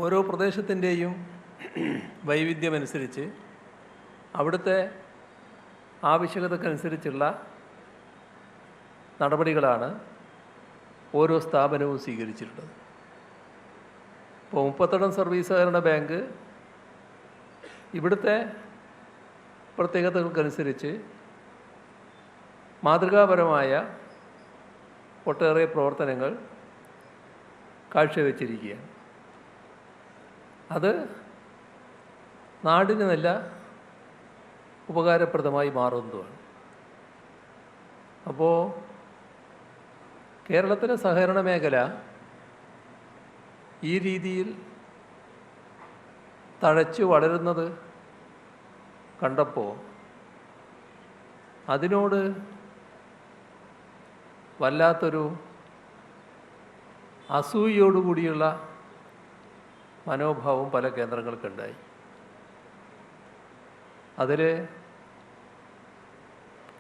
ഓരോ പ്രദേശത്തിൻ്റെയും വൈവിധ്യമനുസരിച്ച് അവിടുത്തെ ആവശ്യകതക്കനുസരിച്ചുള്ള നടപടികളാണ് ഓരോ സ്ഥാപനവും സ്വീകരിച്ചിട്ടുള്ളത്. ഇപ്പോൾ മുപ്പത്തടം സർവീസ് സഹകരണ ബാങ്ക് ഇവിടുത്തെ പ്രത്യേകതകൾക്കനുസരിച്ച് മാതൃകാപരമായ ഒട്ടേറെ പ്രവർത്തനങ്ങൾ കാഴ്ചവെച്ചിരിക്കുകയാണ്. അത് നാടിന് നല്ല ഉപകാരപ്രദമായി മാറുന്നതുമാണ്. അപ്പോൾ കേരളത്തിലെ സഹകരണ മേഖല ഈ രീതിയിൽ തഴച്ചു വളരുന്നത് കണ്ടപ്പോൾ അതിനോട് വല്ലാത്തൊരു അസൂയയോടുകൂടിയുള്ള മനോഭാവം പല കേന്ദ്രങ്ങൾക്കുണ്ടായി. അതിൽ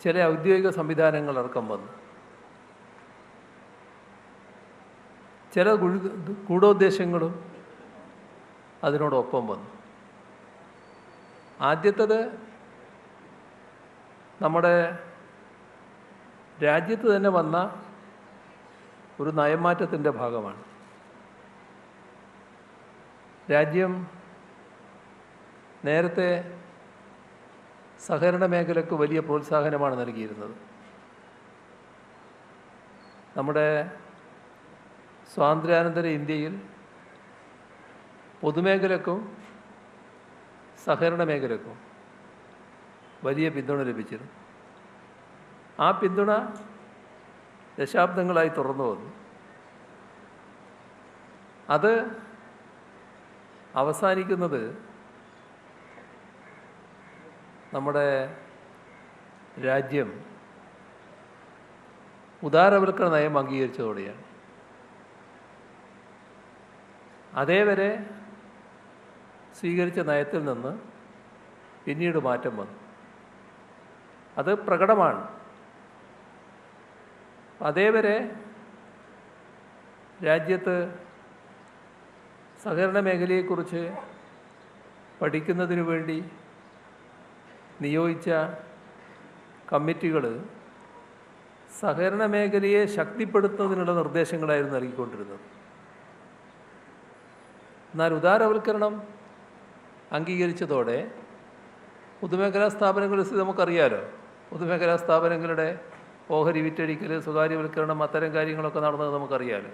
ചില ഔദ്യോഗിക സംവിധാനങ്ങൾ അടക്കം വന്നു. ചില ഗൂഢോദ്ദേശങ്ങളും അതിനോടൊപ്പം വന്നു. ആദ്യത്തേത് നമ്മുടെ രാജ്യത്ത് തന്നെ വന്ന ഒരു നയമാറ്റത്തിൻ്റെ ഭാഗമാണ്. രാജ്യം നേരത്തെ സഹകരണ മേഖലയ്ക്ക് വലിയ പ്രോത്സാഹനമാണ് നൽകിയിരുന്നത്. നമ്മുടെ സ്വാതന്ത്ര്യാനന്തര ഇന്ത്യയിൽ പൊതുമേഖലക്കും സഹകരണ മേഖലക്കും വലിയ പിന്തുണ ലഭിച്ചിരുന്നു. ആ പിന്തുണ ദശാബ്ദങ്ങളായി തുടർന്നു വന്നു. അത് അവസാനിക്കുന്നത് നമ്മുടെ രാജ്യം ഉദാരവൽക്കരണ നയം അംഗീകരിച്ചതോടെയാണ്. അതേവരെ സ്വീകരിച്ച നയത്തിൽ നിന്ന് പിന്നീട് മാറ്റം വന്നു. അത് പ്രകടമാണ്. അതേവരെ രാജ്യത്ത് സഹകരണ മേഖലയെക്കുറിച്ച് പഠിക്കുന്നതിനു വേണ്ടി നിയോഗിച്ച കമ്മിറ്റികൾ സഹകരണ മേഖലയെ ശക്തിപ്പെടുത്തുന്നതിനുള്ള നിർദ്ദേശങ്ങളായിരുന്നു നൽകിക്കൊണ്ടിരുന്നത്. എന്നാൽ ഉദാരവൽക്കരണം അംഗീകരിച്ചതോടെ പൊതുമേഖലാ സ്ഥാപനങ്ങളുടെ സ്ഥിതി നമുക്കറിയാലോ. പൊതുമേഖലാ സ്ഥാപനങ്ങളുടെ ഓഹരി വിറ്റഴിക്കൽ, സ്വകാര്യവൽക്കരണം, അത്തരം കാര്യങ്ങളൊക്കെ നടന്നത് നമുക്കറിയാലോ.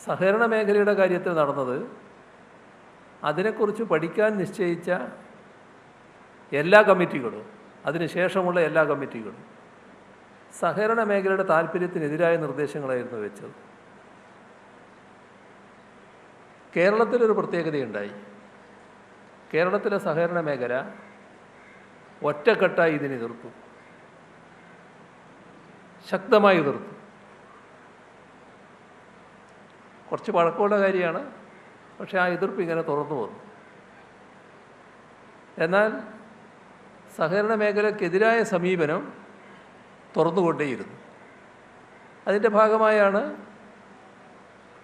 സഹകരണ മേഖലയുടെ കാര്യത്തിൽ നടന്നത് അതിനെക്കുറിച്ച് പഠിക്കാൻ നിശ്ചയിച്ച എല്ലാ കമ്മിറ്റികളും, അതിനുശേഷമുള്ള എല്ലാ കമ്മിറ്റികളും സഹകരണ മേഖലയുടെ താല്പര്യത്തിനെതിരായ നിർദ്ദേശങ്ങളായിരുന്നു വെച്ചത്. കേരളത്തിലൊരു പ്രത്യേകതയുണ്ടായി. കേരളത്തിലെ സഹകരണ മേഖല ഒറ്റക്കെട്ടായി ഇതിനെ എതിർത്തു, ശക്തമായി എതിർത്തു. കുറച്ച് പഴക്കമുള്ള കാര്യമാണ്, പക്ഷേ ആ എതിർപ്പ് ഇങ്ങനെ തുറന്നു വന്നു. എന്നാൽ സഹകരണ മേഖലക്കെതിരായ സമീപനം തുറന്നുകൊണ്ടേയിരുന്നു. അതിൻ്റെ ഭാഗമായാണ്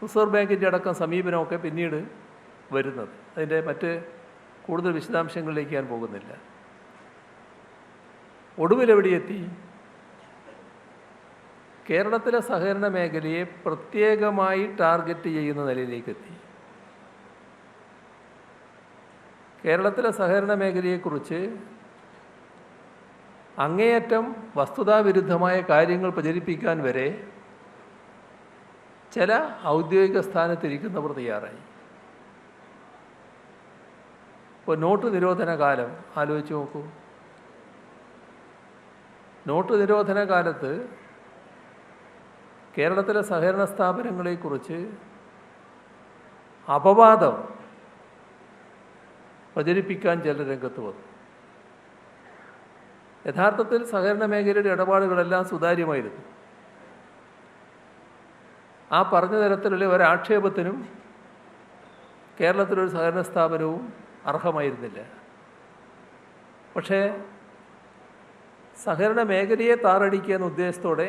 റിസർവ് ബാങ്കിൻ്റെ അടക്കം സമീപനമൊക്കെ പിന്നീട് വരുന്നത്. അതിൻ്റെ മറ്റ് കൂടുതൽ വിശദാംശങ്ങളിലേക്ക് ഞാൻ പോകുന്നില്ല. ഒടുവിലെവിടെയെത്തി? കേരളത്തിലെ സഹകരണ മേഖലയെ പ്രത്യേകമായി ടാർഗറ്റ് ചെയ്യുന്ന നിലയിലേക്കെത്തി. കേരളത്തിലെ സഹകരണ മേഖലയെക്കുറിച്ച് അങ്ങേയറ്റം വസ്തുതാവിരുദ്ധമായ കാര്യങ്ങൾ പ്രചരിപ്പിക്കാൻ വരെ ചില ഔദ്യോഗിക സ്ഥാനത്തിരിക്കുന്നവർ തയ്യാറായി. ഇപ്പോൾ നോട്ട് നിരോധന കാലം ആലോചിച്ച് നോക്കൂ. നോട്ട് നിരോധന കാലത്ത് കേരളത്തിലെ സഹകരണ സ്ഥാപനങ്ങളെക്കുറിച്ച് അപവാദം പ്രചരിപ്പിക്കാൻ ചില രംഗത്ത് വന്നു. യഥാർത്ഥത്തിൽ സഹകരണ മേഖലയുടെ ഇടപാടുകളെല്ലാം സുതാര്യമായിരുന്നു. ആ പറഞ്ഞ തരത്തിലുള്ള ഒരാക്ഷേപത്തിനും കേരളത്തിലൊരു സഹകരണ സ്ഥാപനവും അർഹമായിരുന്നില്ല. പക്ഷേ സഹകരണ മേഖലയെ താറടിക്കുക എന്ന ഉദ്ദേശത്തോടെ